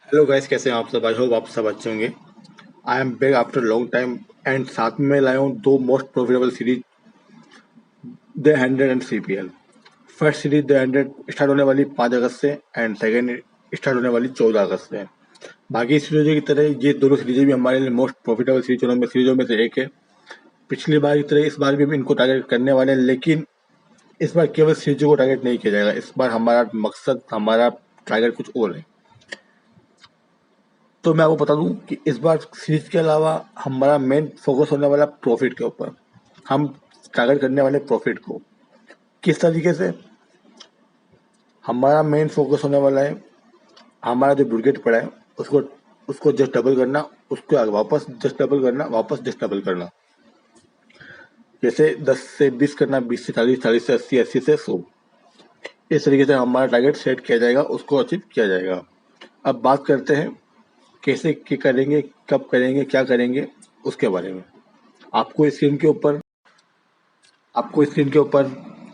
Hello guys, कैसे हैं आप सब? आई होप आप सब अच्छे होंगे। I am back after long time and साथ में लाया हूँ दो most profitable series, the 100 and CPL। First series the 100 start होने वाली 5 अगस्त से एंड सेकेंड स्टार्ट होने वाली 14 अगस्त से। बाकी सीरीजों की तरह ये दोनों सीरीजें भी हमारे लिए मोस्ट प्रॉफिटेबल सीरीजों में से एक है। पिछली बार की तरह इस बार भी हम इनको टारगेट करने वाले हैं, लेकिन इस बार केवल सीरीजों को टारगेट नहीं किया जाएगा। इस बार हमारा मकसद, हमारा टारगेट कुछ और है। तो मैं आपको बता दूं कि इस बार सीरीज के अलावा हमारा मेन फोकस होने वाला प्रॉफिट के ऊपर। हम टारगेट करने वाले प्रॉफिट को किस तरीके से। हमारा मेन फोकस होने वाला है, हमारा जो बुरगेट पड़ा है उसको उसको जस्ट डबल करना, उसको आगे वापस जस्ट डबल करना, वापस जस्ट डबल करना। जैसे 10 से 20 करना, 20 से 40, 40 से 80, 80 से 100। इस तरीके से हमारा टारगेट सेट किया जाएगा, उसको अचीव किया जाएगा। अब बात करते हैं कैसे क्या करेंगे, कब करेंगे, क्या करेंगे, उसके बारे में। आपको स्क्रीन के ऊपर आपको स्क्रीन के ऊपर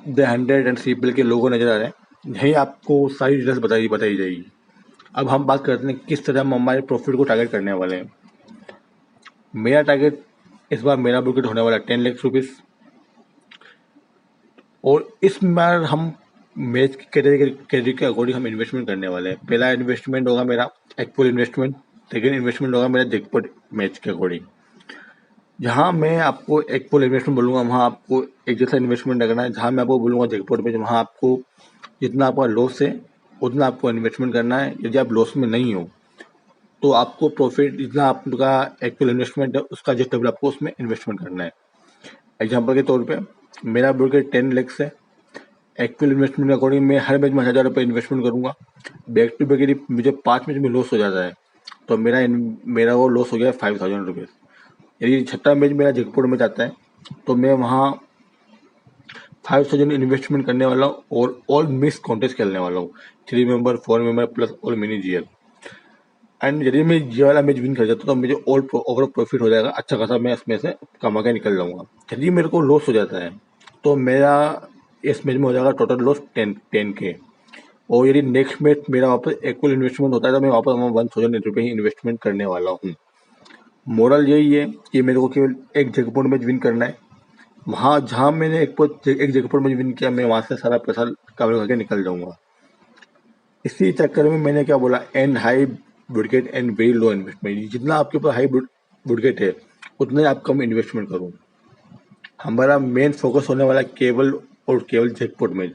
द 100 एंड CPL के लोगो नजर आ रहे हैं। यही आपको सारी डिटेल्स बताई जाएगी। अब हम बात करते हैं किस तरह हम हमारे प्रॉफिट को टारगेट करने वाले हैं। मेरा टारगेट इस बार, मेरा बुकेट होने वाला 10 लाख रुपीज़। और इस बार हम मैच की कैटेगरी के अकॉर्डिंग हम इन्वेस्टमेंट करने वाले हैं। पहला इन्वेस्टमेंट होगा मेरा एक्चुअल इन्वेस्टमेंट। सेकेंड इन्वेस्टमेंट होगा मेरा जैकपॉट मैच के अकॉर्डिंग। जहाँ मैं आपको एक पोल इन्वेस्टमेंट बोलूँगा, वहाँ आपको एक जैसा इन्वेस्टमेंट करना है। जहाँ मैं आपको बोलूँगा जैकपॉट में, वहाँ आपको जितना आपका लॉस है उतना आपको इन्वेस्टमेंट करना है। यदि आप लॉस में नहीं हो तो आपको प्रॉफिट, जितना आपका एक्चुअल इन्वेस्टमेंट है उसका जस्ट डबल आपको उसमें इन्वेस्टमेंट करना है। एग्जाम्पल के तौर पे मेरा बुकेट 10 लाख है। एक्चुअल इन्वेस्टमेंट के अकॉर्डिंग मैं हर मैच में 1,000 रुपये इन्वेस्टमेंट करूँगा। बैक टू बैक यदि मुझे 5 मैच में लॉस हो जाता है तो मेरा वो लॉस हो गया 5,000 रुपये। यदि छठा मैच मेरा जैकपॉट में जाता है तो मैं वहाँ 5,000 इन्वेस्टमेंट करने वाला हूँ और ऑल मिक्स कॉन्टेस्ट खेलने वाला हूँ। 3 member, 4 member plus all mini GL। And यदि मैं ये वाला मैच विन कर जाता तो मुझे ऑल ओवरऑल प्रॉफिट हो जाएगा, अच्छा खासा मैं इसमें से कमा के निकल जाऊंगा। यदि मेरे को लॉस हो जाता है तो मेरा इस मैच में हो जाएगा टोटल लॉस 10K। और यदि नेक्स्ट मैच मेरा वापस इक्वल इन्वेस्टमेंट होता है तो मैं वापस 1,000 रुपये ही इन्वेस्टमेंट करने वाला हूँ। मॉरल यही है कि मेरे को केवल एक जैकपॉट मैच विन करना है। वहाँ जहाँ मैंने एक जैकपॉट मैच विन किया, मैं वहाँ से सारा पैसा कवर करके निकल जाऊंगा। इसी चक्कर में मैंने क्या बोला, and high budget and very low investment. जितना आपके पास हाई बुडगेट है उतना ही आप कम इन्वेस्टमेंट करो। हमारा मेन फोकस होने वाला केवल और केवल जैकपॉट मैच।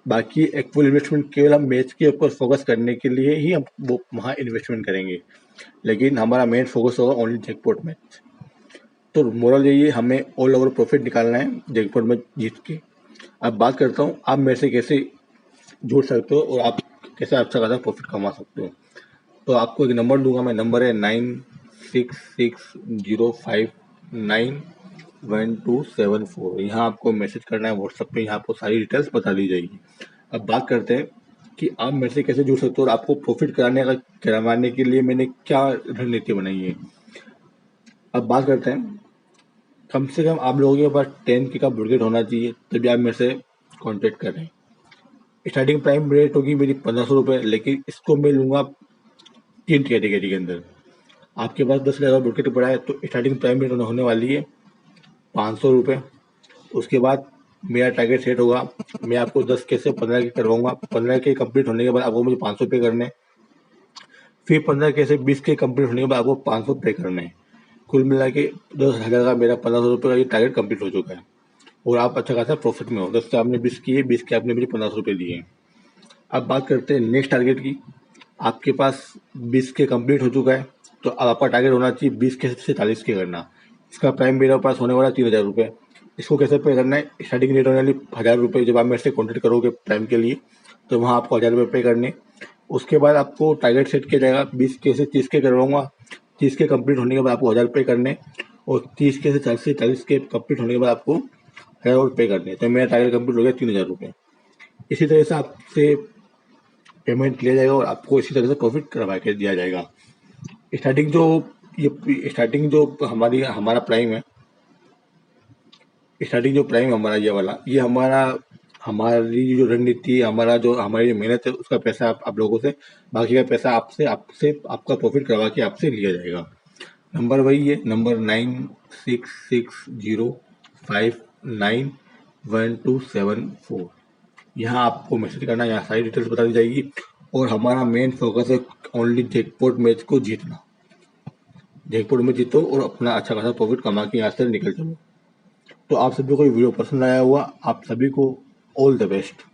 बाकी एक्चुअल इन्वेस्टमेंट केवल हम मैच के ऊपर फोकस करने के लिए ही हम वो वहाँ इन्वेस्टमेंट करेंगे, लेकिन हमारा मेन फोकस होगा ओनली जैकपॉट मैच। तो मोरल यही है, हमें ऑल ओवर प्रॉफिट निकालना है जैकपॉट में जीत के। अब बात करता हूँ आप मेरे से कैसे जुड़ सकते हो और आप कैसे अच्छा खासा प्रॉफिट कमा सकते हो। तो आपको एक नंबर दूंगा मैं। नंबर है 9660591274। यहाँ आपको मैसेज करना है व्हाट्सएप पे। यहाँ आपको सारी डिटेल्स बता दी जाएगी। अब बात करते हैं कि आप मेरे से कैसे जुड़ सकते हो और आपको प्रॉफिट करवाने के लिए मैंने क्या रणनीति बनाई है। अब बात करते हैं, कम से कम आप लोगों के पास 10K का बुडगेट होना चाहिए तभी आप मेरे से कॉन्टेक्ट करें। स्टार्टिंग प्राइम रेट होगी मेरी 1,500 रुपये, लेकिन इसको मैं लूँगा 3 कैटेगरी के अंदर। आपके पास 10 लाख का बुकेट पड़ा है तो स्टार्टिंग प्राइम रेट होने वाली है 500 रुपये। उसके बाद मेरा टारगेट सेट होगा, मैं आपको 10K से 15K करवाऊंगा। 15K कंप्लीट होने के बाद आपको मुझे 500 पे करने हैं। फिर 15K से 20K कंप्लीट होने के बाद आपको 500 पे करने हैं। कुल मिला के 10,000 का मेरा 1,500 रुपये का ये टारगेट कंप्लीट हो चुका है और आप अच्छा खासा प्रॉफिट में हो। 10 से आपने 20 किए, 20 के आपने मुझे 1,500 रुपये दिए। अब बात करते हैं नेक्स्ट टारगेट की। आपके पास 20K कंप्लीट हो चुका है तो अब आपका टारगेट होना चाहिए 20K से 40K करना। इसका प्राइम मेरे पास होने वाला 3,000 रुपये। इसको कैसे पे करना है, स्टार्टिंग रेट होने वाली 1,000 रुपये। जब आप मेरे से कॉन्टेक्ट करोगे प्राइम के लिए तो वहाँ आपको 1,000 रुपये पे करने। उसके बाद आपको टारगेट सेट किया जाएगा 20K से 30K करवाऊंगा। 30K कंप्लीट होने के बाद आपको 1,000 रुपये करने और 30K से 40K कंप्लीट होने के बाद आपको 1,000 रुपये पे करने। तो मेरा टारगेट कंप्लीट हो गया 3,000 रुपये। इसी तरह से आपसे पेमेंट लिया जाएगा और आपको इसी तरह से प्रॉफिट करवा के दिया जाएगा। स्टार्टिंग जो स्टार्टिंग जो हमारा प्राइम है, स्टार्टिंग जो प्राइम हमारा ये वाला, ये हमारा हमारी जो रणनीति, हमारी जो मेहनत है, उसका पैसा आप लोगों से, बाकी का पैसा आपसे आपसे आपका प्रॉफिट करवा के आपसे लिया जाएगा। नंबर वही है, नंबर 9660591274। यहाँ आपको मैसेज करना, यहाँ सारी डिटेल्स बता दी जाएगी। और हमारा मेन फोकस है ओनली जैकपॉट मैच को जीतना। जैकपॉट में जीतो और अपना अच्छा खासा प्रॉफिट कमा के यहाँ से निकल चलो। तो आप सभी को ये वीडियो पसंद आया हुआ, आप सभी को ऑल द बेस्ट।